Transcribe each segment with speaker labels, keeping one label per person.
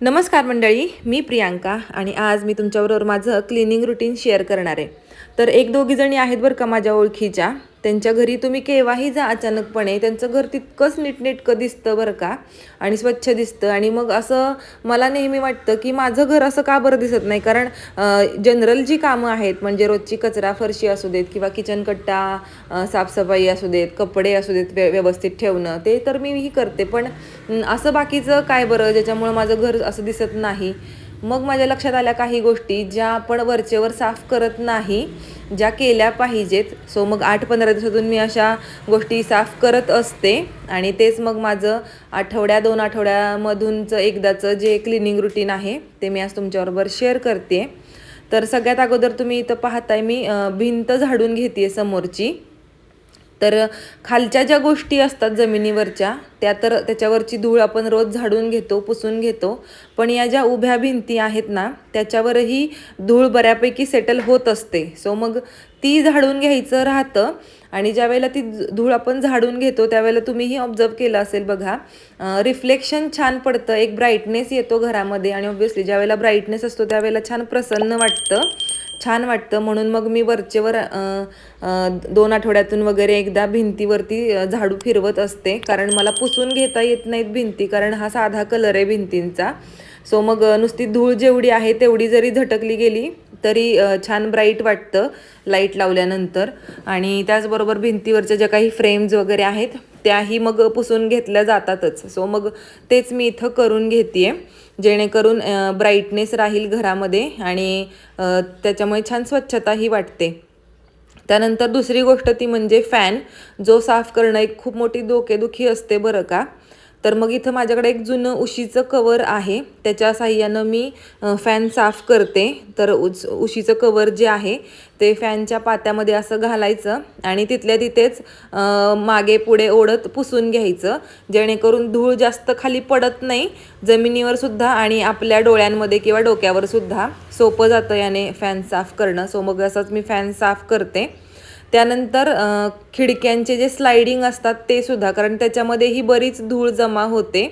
Speaker 1: नमस्कार मंडळी, मी प्रियांका आणि आज मी तुमच्याबरोबर माझं क्लिनिंग रुटीन शेअर करणार आहे. तर एक दोघी जणी आहेत बरं का माझ्या ओळखीच्या. त्यांच्या घरी तुम्ही केव्हाही जा अचानकपणे, त्यांचं घर तितकंच नीटनेटकं दिसतं बरं का आणि स्वच्छ दिसतं. आणि मग असं मला नेहमी वाटतं की माझं घर असं का बरं दिसत नाही. कारण जनरल जी कामं आहेत म्हणजे रोजची कचरा फरशी असू देत किंवा किचन कट्टा साफसफाई असू देत, कपडे असू देत व्यवस्थित ठेवणं, ते तर मीही करते. पण असं बाकीचं काय बरं ज्याच्यामुळं माझं घर असं दिसत नाही. मग माझ्या लक्षात आल्या काही गोष्टी ज्या आपण वरचेवर साफ करत नाही, ज्या केल्या पाहिजेत. सो मग 8-15 दिवसातून मी अशा गोष्टी साफ करत असते आणि तेच मग माझं 2 आठवड्यामधूनचं एकदाचं जे क्लिनिंग रुटीन आहे ते मी आज तुमच्याबरोबर शेअर करते. तर सगळ्यात अगोदर तुम्ही इथं पाहताय मी भिंत झाडून घेते समोरची. तर खालच्या ज्या गोष्टी असतात जमिनीवरच्या त्या तर त्याच्यावरची धूळ आपण रोज झाडून घेतो, पुसून घेतो. पण या ज्या उभ्या भिंती आहेत ना त्याच्यावरही धूळ बऱ्यापैकी सेटल होत असते. सो मग ती झाडून घ्यायचं राहतं. आणि ज्यावेळेला ती धूळ आपण झाडून घेतो त्यावेळेला तुम्हीही ऑब्झर्व केलं असेल बघा, रिफ्लेक्शन छान पडतं, एक ब्राईटनेस येतो घरामध्ये. आणि ऑब्व्हियसली ज्यावेळेला ब्राईटनेस असतो त्यावेळेला छान प्रसन्न वाटतं, छान वाटतं. म्हणून मग मी वरचेवर 2 आठवड्यातून वगैरे एकदा भिंतीवरती झाडू फिरवत असते. कारण मला पुसून घेता येत नाहीत भिंती, कारण हा साधा कलर आहे भिंतींचा. सो मग नुसती धूळ जेवढी आहे तेवढी जरी झटकली गेली तरी छान ब्राईट वाटतं लाईट लावल्यानंतर. आणि त्याचबरोबर भिंतीवरच्या ज्या काही फ्रेम्स वगैरे आहेत त्याही मग पुसून घेतल्या जातातच. सो मग तेच मी इथं करून घेते आहे, जेणेकरून ब्राईटनेस राहील घरामध्ये आणि त्याच्यामुळे छान स्वच्छताही वाटते. त्यानंतर दुसरी गोष्ट ती म्हणजे फॅन, जो साफ करणं एक खूप मोठी डोकेदुखी असते बरं का. तर मग इथं माझ्याकडे एक जुनं उशीचं कवर आहे, त्याच्या साहाय्यानं मी फॅन साफ करते. तर उशीचं कवर जे आहे ते फॅनच्या पात्यामध्ये असं घालायचं आणि तिथल्या तिथेच मागे पुढे ओढत पुसून घ्यायचं, जेणेकरून धूळ जास्त खाली पडत नाही जमिनीवर सुद्धा आणि आपल्या डोळ्यांमध्ये किंवा डोक्यावर सुद्धा सोपं जातं याने फॅन साफ करणं. सो मग असंच मी फॅन साफ करते. त्यानंतर खिडक्यांचे जे स्लायडिंग असतात ते सुद्धा, कारण त्याच्यामध्येही बरीच धूळ जमा होते.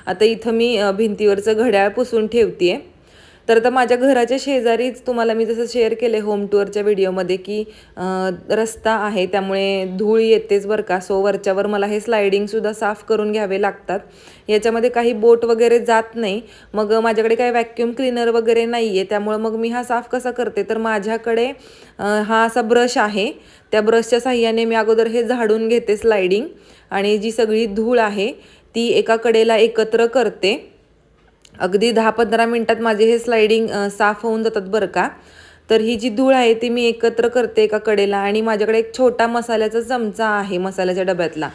Speaker 1: आता इथं मी भिंतीवरचं घड्याळ पुसून ठेवते आहे. तर आता माझ्या घराच्या शेजारीच तुम्हाला मी जसं शेअर केले होम टूरच्या व्हिडिओमध्ये की रस्ता आहे त्यामुळे धूळ येतेच बरं का. सो वरच्यावर मला हे स्लायडिंगसुद्धा साफ करून घ्यावे लागतात. याच्यामध्ये काही बोट वगैरे जात नाही. मग माझ्याकडे काही व्हॅक्यूम क्लीनर वगैरे नाही आहे, त्यामुळं मग मी हा साफ कसा करते तर माझ्याकडे हा असा ब्रश आहे. त्या ब्रशच्या साहाय्याने मी अगोदर हे झाडून घेते स्लायडिंग आणि जी सगळी धूळ आहे ती एका कडेला एकत्र करते. अगदी 10-15 मिनटात माझे हे स्लायडिंग साफ होऊन जातात बरं का. तर ही जी धूळ आहे ती मी एकत्र करते एका कडेला आणि माझ्याकडे एक छोटा मसाल्याचा चमचा आहे मसाल्याच्या डब्यातला.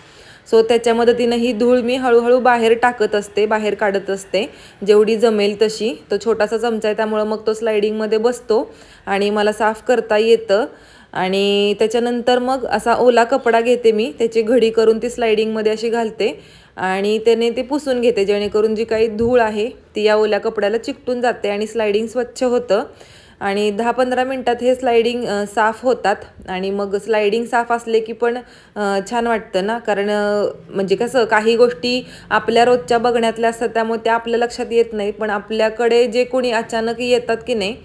Speaker 1: सो त्याच्या मदतीनं ही धूळ मी हळूहळू बाहेर टाकत असते, बाहेर काढत असते जेवढी जमेल तशी. तो छोटासा चमचा आहे त्यामुळं मग तो स्लायडिंगमध्ये बसतो आणि मला साफ करता येतं. आणि त्याच्यानंतर मग असा ओला कपडा घेते मी, त्याची घडी करून ती स्लायडिंगमध्ये अशी घालते आणि त्याने ते पुसून घेते, जेणेकरून जी काही धूळ आहे ती या ओल्या कपड्याला चिकटून जाते आणि स्लायडिंग स्वच्छ होतं. आणि 10-15 मिनटात हे स्लायडिंग साफ होतात. आणि मग स्लायडिंग साफ असले की पण छान वाटतं ना, कारण म्हणजे कसं काही गोष्टी आपल्या रोजच्या बघण्यातल्या असतात त्यामुळे त्या आपल्या लक्षात येत नाही, पण आपल्याकडे जे कोणी अचानक येतात की नाही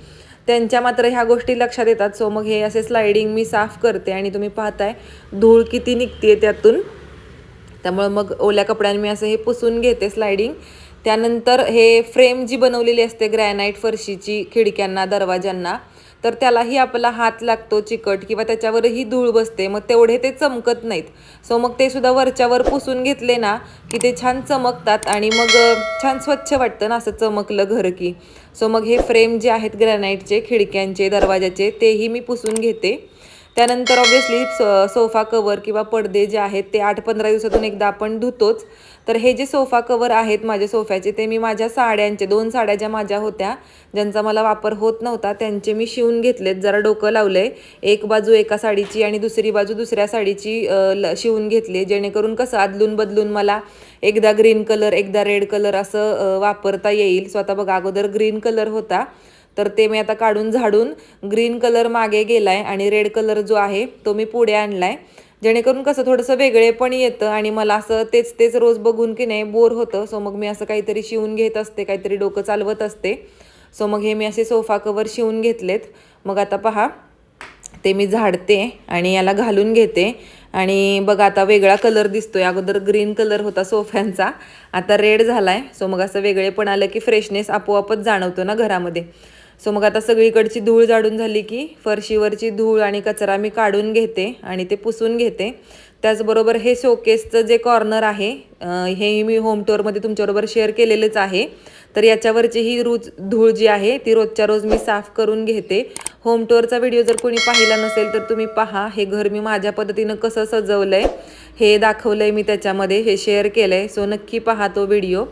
Speaker 1: त्यांच्या मात्र ह्या गोष्टी लक्षात येतात. सो मग हे असे स्लायडिंग मी साफ करते आणि तुम्ही पाहताय धूळ किती निघते त्यातून. त्यामुळं मग ओल्या कपड्याने मी असं हे पुसून घेते स्लायडिंग. त्यानंतर हे फ्रेम जी बनवलेली असते ग्रॅनाईट फरशीची खिडक्यांना दरवाजांना, तर त्यालाही आपला हात लागतो चिकट किंवा त्याच्यावरही धूळ बसते, मग तेवढे ते चमकत नाहीत. सो मग ते सुद्धा वरच्यावर पुसून घेतले ना की ते छान चमकतात आणि मग छान स्वच्छ वाटतं ना असं चमकलं घर की. सो मग हे फ्रेम जे आहेत ग्रॅनाईटचे खिडक्यांचे दरवाजाचे तेही मी पुसून घेते. त्यानंतर ऑब्व्हियसली सोफा कवर किंवा पडदे जे आहेत ते 8-15 दिवसातून एकदा आपण धुतोच. तर हे जे सोफा कवर आहेत माझ्या सोफ्याचे ते मी माझ्या साड्यांचे 2 साड्या ज्या माझ्या होत्या ज्यांचा मला वापर होत नव्हता त्यांचे मी शिवून घेतलेत. जरा डोकं लावलंय, एक बाजू एका साडीची आणि दुसरी बाजू दुसऱ्या साडीची शिवून घेतली, जेणेकरून कसं अदलून बदलून मला एकदा ग्रीन कलर एकदा रेड कलर असं वापरता येईल. स्वतः बघा अगोदर ग्रीन कलर होता तर ते मी आता काढून झाडून ग्रीन कलर मागे गेलाय आणि रेड कलर जो आहे तो मी पुढे आणलाय. जेणेकरून कसं थोडंसं वेगळेपण येतं आणि मला असं तेच तेच रोज बघून की नाही बोर होतं. सो मग मी असं काहीतरी शिवून घेत असते, काहीतरी डोकं चालवत असते. सो मग हे मी असे सोफा कवर शिवून घेतलेत. मग आता पहा ते मी झाडते आणि याला घालून घेते. आणि बघा आता वेगळा कलर दिसतोय. अगोदर ग्रीन कलर होता सोफ्यांचा, आता रेड झालाय. सो मग असं वेगळेपण आलं की फ्रेशनेस आपोआपच जाणवतो ना घरामध्ये. सो मग आता सगळीकडची धूळ जाडून झाली की फरशीवरची धूळ आणि कचरा मी काढून घेते आणि ते पुसून घेते. त्याचबरोबर हे शोकेसचं जे कॉर्नर आहे हे मी होम टूरमध्ये तुमच्याबरोबर शेअर केलेलंच आहे. तर याच्यावरची ही धूळ जी आहे ती रोजच्या रोज मी साफ करून घेते. होम टूरचा व्हिडिओ जर कोणी पाहिला नसेल तर तुम्ही पहा. हे घर मी माझ्या पद्धतीनं कसं सजवलंय हे दाखवलंय मी त्याच्यामध्ये, हे शेअर केलंय. सो नक्की पहा तो व्हिडिओ.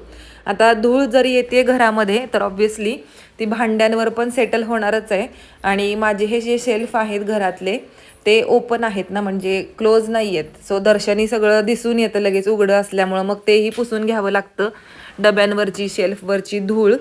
Speaker 1: आता धूळ जरी येते घरामध्ये तर ऑब्व्हियसली ती भांड्यांवर पण सेटल होणारच आहे. आणि माझे हे जे शेल्फ आहेत घरातले ते ओपन आहेत ना, म्हणजे क्लोज नाही आहेत. सो दर्शनी सगळं दिसून येतं लगेच उघडं असल्यामुळं, मग तेही पुसून घ्यावं लागतं. डब्यांवरची शेल्फवरची धूळ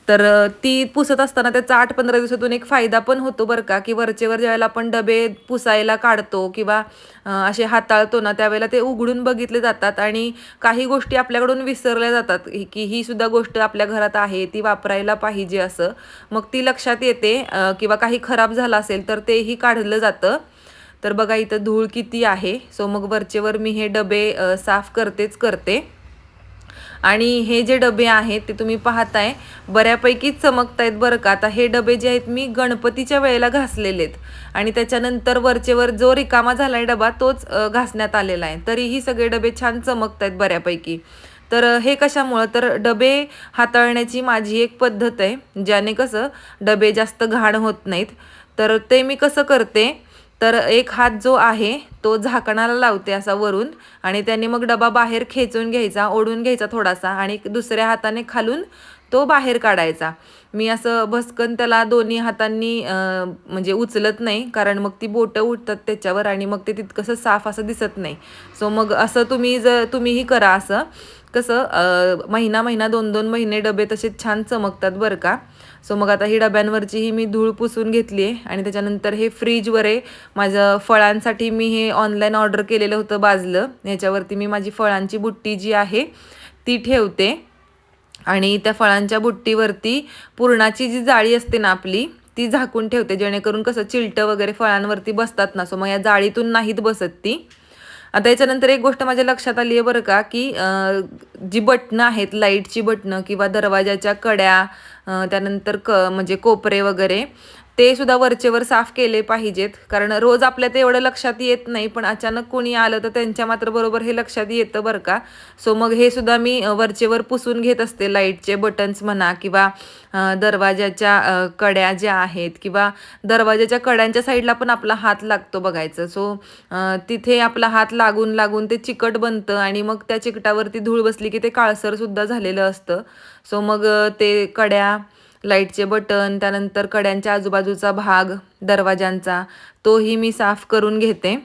Speaker 1: तर ती पुसत असताना त्याचा 8-15 दिवसातून एक फायदा पण होतो बरं का, की वरचेवर ज्यावेळेला आपण डबे पुसायला काढतो किंवा असे हाताळतो ना, त्यावेळेला ते उघडून बघितले जातात आणि काही गोष्टी आपल्याकडून विसरल्या जातात की ही सुद्धा गोष्ट आपल्या घरात आहे, ती वापरायला पाहिजे असं. मग ती लक्षात येते. किंवा काही खराब झालं असेल तर तेही काढलं जातं. तर बघा इथं धूळ किती आहे. सो मग वरचेवर मी हे डबे साफ करतेच करते. आणि हे जे डबे आहेत ते तुम्ही पाहताय बऱ्यापैकी चमकतायत बरं का. आता हे डबे जे आहेत मी गणपतीच्या वेळेला घासलेले आहेत आणि त्याच्यानंतर वरचेवर जो रिकामा झालाय डबा तोच घासण्यात आलेला आहे. तरीही सगळे डबे छान चमकतायत बऱ्यापैकी. तर हे कशामुळं, तर डबे हाताळण्याची माझी एक पद्धत आहे, ज्याने कसं डबे जास्त घाण होत नाहीत. तर ते मी कसं करते, तर एक हात जो आहे तो झाकणाला लावते असा वरून आणि त्याने मग डबा बाहेर खेचून घ्यायचा, ओढून घ्यायचा थोडासा आणि दुसऱ्या हाताने खालून तो बाहेर काढायचा. मी असं भस्कन त्याला दोन्ही हातांनी म्हणजे उचलत नाही, कारण मग ती बोटं उठतात त्याच्यावर आणि मग ते तितकंसं साफ असं दिसत नाही. सो मग असं तुम्हीही करा असं. कसं महिना महिना 2-2 महिने डबे तसे छान चमकतात बरं का. सो मग आता ही डब्यांवरची ही मी धूळ पुसून घेतली आहे आणि त्याच्यानंतर हे फ्रीजवर आहे माझं. फळांसाठी मी हे ऑनलाईन ऑर्डर केलेलं होतं बाजलं, ह्याच्यावरती मी माझी फळांची बुट्टी जी आहे ती ठेवते. आणि त्या फळांच्या बुट्टीवरती पुरणाची जी जाळी असते ना आपली ती झाकून ठेवते, जेणेकरून कसं चिलटं वगैरे फळांवरती बसतात ना. सो मग या जाळीतून नाहीत बसत ती. आता याच्यानंतर एक गोष्ट माझ्या लक्षात आली आहे बरं का, की जी बटणं आहेत लाईटची बटणं किंवा दरवाजाच्या कड्या, त्यानंतर म्हणजे कोपरे वगैरे ते सुद्धा वरचेवर साफ केले पाहिजेत. कारण रोज आपल्या ते एवढं लक्षात येत नाही, पण अचानक कोणी आलं तर त्यांच्या मात्र बरोबर हे लक्षात येतं बरं का. सो मग हे सुद्धा मी वरचेवर पुसून घेत असते. लाईटचे बटन्स म्हणा किंवा दरवाजाच्या कड्या ज्या आहेत किंवा दरवाजाच्या कड्यांच्या साईडला पण आपला हात लागतो बघायचं. सो तिथे आपला हात लागून लागून ते चिकट बनतं आणि मग त्या चिकटावरती धूळ बसली की ते काळसर सुद्धा झालेलं असतं. सो मग ते कड्या, लाईटचे बटन, त्यानंतर कड्यांच्या आजूबाजूचा भाग दरवाजांचा तोही मी साफ करून घेते.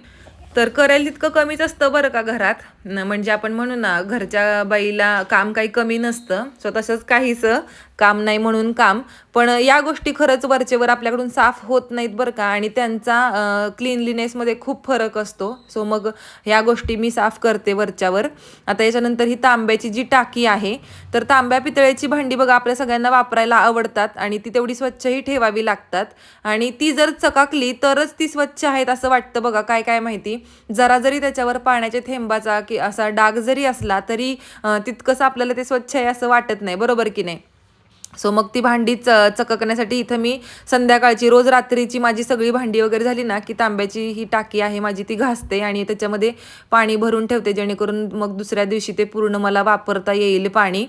Speaker 1: तर करेल तितकं कमीच असतं बरं का घरात. म्हणजे आपण म्हणू ना घरच्या बाईला काम काही कमी नसतं. सो तसंच काहीसं काम नाही म्हणून काम, पण या गोष्टी खरंच वरचेवर आपल्याकडून साफ होत नाहीत बरं का आणि त्यांचा क्लीनलीनेसमध्ये खूप फरक असतो. सो मग ह्या गोष्टी मी साफ करते वरच्यावर. आता याच्यानंतर ही तांब्याची जी टाकी आहे, तर तांब्या पितळेची भांडी बघा आपल्या सगळ्यांना वापरायला आवडतात आणि ती तेवढी स्वच्छही ठेवावी लागतात. आणि ती जर चकाकली तरच ती स्वच्छ आहेत असं वाटतं बघा. काय काय माहिती, जरा जरी त्याच्यावर पाण्याच्या थेंबाचा की असा डाग जरी असला तरी तितकंसं आपल्याला ते स्वच्छ आहे असं वाटत नाही, बरोबर की नाही. सो मग ती भांडी चककण्यासाठी इथं मी संध्याकाळची रोज रात्रीची माझी सगळी भांडी वगैरे झाली ना की तांब्याची ही टाकी आहे माझी ती घासते आणि त्याच्यामध्ये पाणी भरून ठेवते, जेणेकरून मग दुसऱ्या दिवशी ते पूर्ण मला वापरता येईल पाणी.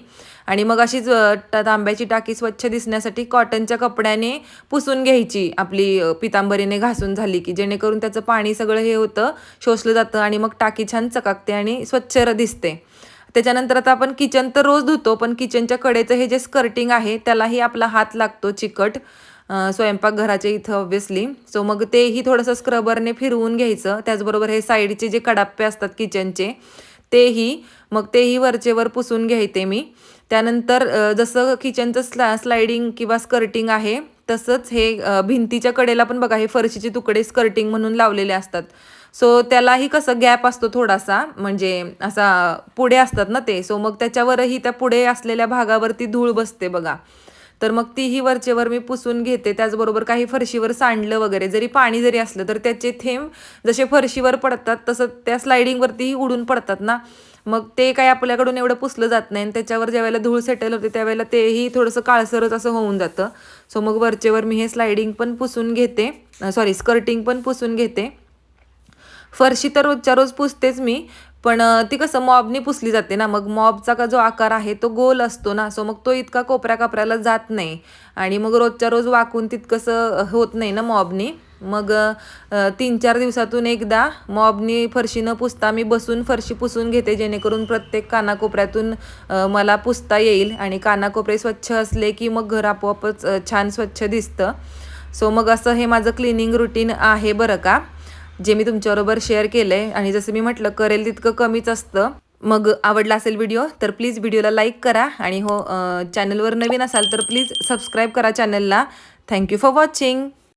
Speaker 1: आणि मग अशीच तांब्याची टाकी स्वच्छ दिसण्यासाठी कॉटनच्या कपड्याने पुसून घ्यायची आपली पितांबरीने घासून झाली की, जेणेकरून त्याचं पाणी सगळं हे होतं, शोषलं जातं आणि मग टाकी छान चकाकते आणि स्वच्छ दिसते. त्याच्यानंतर आता आपण किचन तर रोज धुतो, पण किचनच्या कडेचं हे जे स्कर्टिंग आहे त्यालाही आपला हात लागतो चिकट स्वयंपाकघराच्या इथं ऑब्व्हियसली. सो मग तेही थोडंसं स्क्रबरने फिरवून घ्यायचं. त्याचबरोबर हे साईडचे जे कडाप्पे असतात किचनचे तेही वरचेवर पुसून घ्यायते मी. त्यानंतर जसं किचनचं स्लायडिंग किंवा स्कर्टिंग आहे तसंच हे भिंतीच्या कडेला पण बघा हे फरशीचे तुकडे स्कर्टिंग म्हणून लावलेले असतात. सो त्यालाही कसं गॅप असतो थोडासा, म्हणजे असा पुढे असतात ना ते, सो मग त्याच्यावरही त्या पुढे असलेल्या भागावरती धूळ बसते बघा. तर मग तीही वरचेवर मी पुसून घेते. त्याचबरोबर काही फरशीवर सांडलं वगैरे जरी पाणी जरी असलं तर त्याचे थेंब जसे फरशीवर पडतात तसं त्या स्लायडिंगवरतीही उडून पडतात ना, मग ते काही आपल्याकडून एवढं पुसलं जात नाही आणि त्याच्यावर ज्यावेळेला धूळ सेटल होते त्यावेळेला तेही थोडंसं काळसरच असं होऊन जातं. सो मग वरचेवर मी हे स्लायडिंग पण पुसून घेते, सॉरी स्कर्टिंग पण पुसून घेते. फरशी तर रोजच्या रोज पुसतेच मी, पण ती कसं मॉबनी पुसली जाते ना, मग मॉबचा का जो आकार आहे तो गोल असतो ना, सो मग तो इतका कोपऱ्या कापऱ्याला जात नाही आणि मग रोजच्या रोज वाकून तितकंसं होत नाही ना मॉबनी. मग 3-4 दिवसातून एकदा मॉबनी फरशी न पुसता मी बसून फरशी पुसून घेते, जेणेकरून प्रत्येक कानाकोपऱ्यातून मला पुसता येईल आणि कानाकोपरे स्वच्छ असले की मग घर आपोआपच छान स्वच्छ दिसतं. सो मग असं हे माझं क्लिनिंग रुटीन आहे बरं का, जे मी तुमच्याबरोबर शेअर केलं आहे. आणि जसं मी म्हटलं करेल तितकं कमीच असतं. मग आवडला असेल व्हिडिओ तर प्लीज व्हिडिओला लाईक करा आणि हो, चॅनलवर नवीन असाल तर प्लीज सबस्क्राईब करा चॅनलला. Thank you for watching.